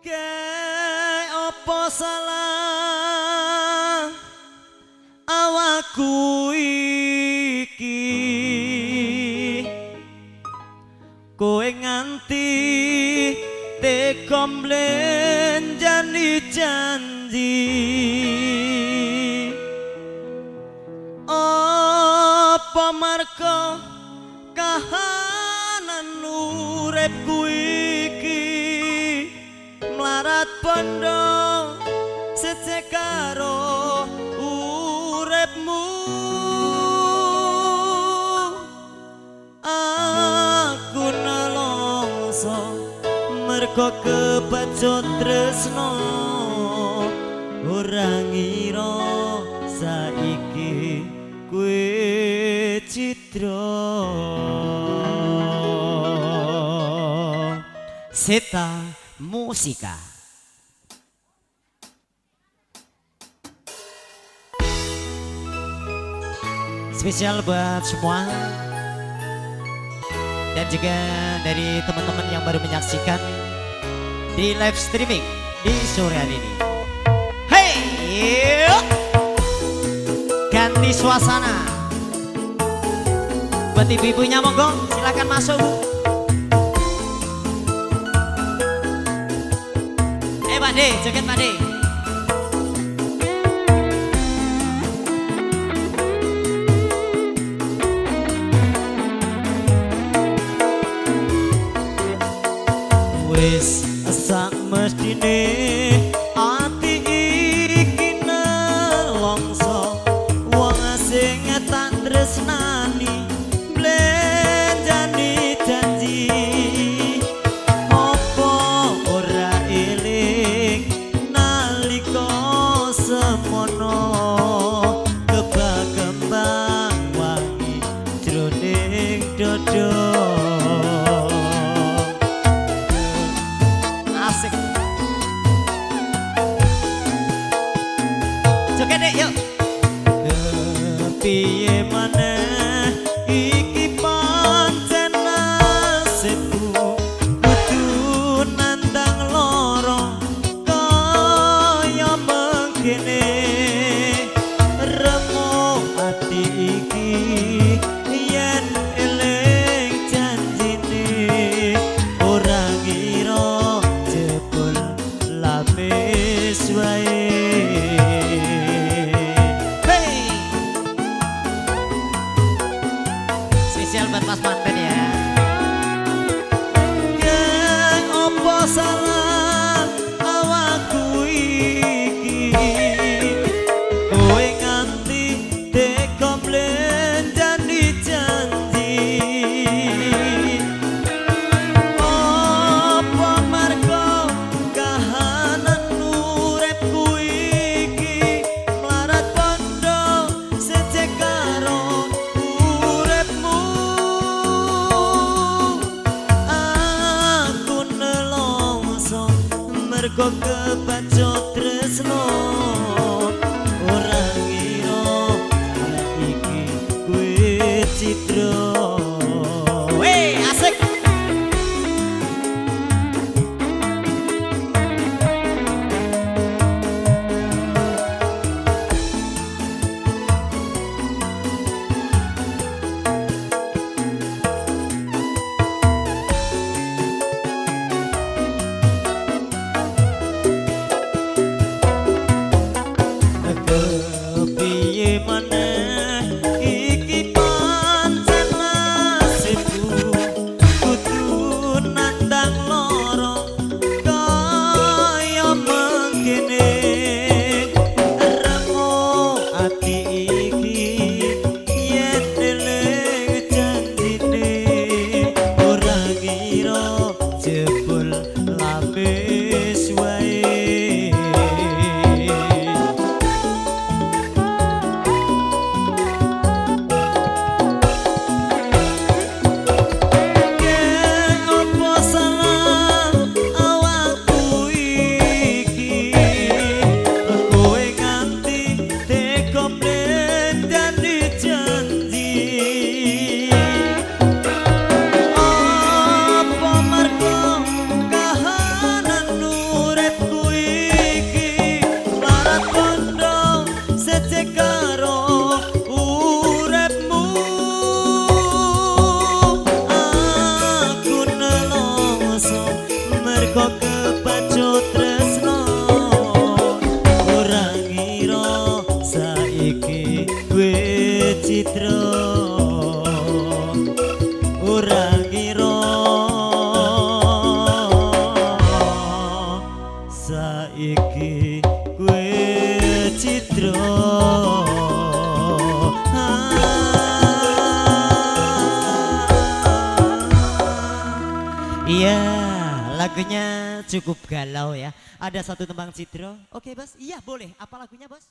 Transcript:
Apa salah awakku iki kowe nganti tega mlenjani janji apa marga kahanan uripku iki mlarat bondo sejak karo uripmu aku nelongso mergo kebacut tresno ora ngira saiki kowe citra Seta Musika. Spesial buat semua dan juga dari teman-teman yang baru menyaksikan di live streaming di sore hari ini. Hey, yuk. Ganti suasana. Buat ibu-ibunya monggo silakan masuk. Pak De, joget Pak De. Wis sak mestine ati iki nelongso wong sing tak tresnani mlenjani janji apa ora eling nalika semono kembang wangi jroning dodo asik joget deh yuk piye maneh iki pancen nasibku kudu nandang loro kaya mengkene remo ati iki yen eling janjine ora ngira jebul lapis wae. Spesial buat Mas Manten ya. Yang apa salah awakku iki kowe nganti tega mlenjani janji apa marga kahanan uripku iki mlarat bondo sejak karo uripmu aku nelongso mergo kebacut tresno ora ngira iki kowe citra asik piye maneh iki pancen nasibku kudu nandang loro kaya mengkene remo ati iki yen eling janjine ora ngira jebul lapis wae. Apa marga kahanan Lagunya cukup galau ya. Ada satu tembang Cidro. Oke bos, iya boleh. Apa lagunya bos?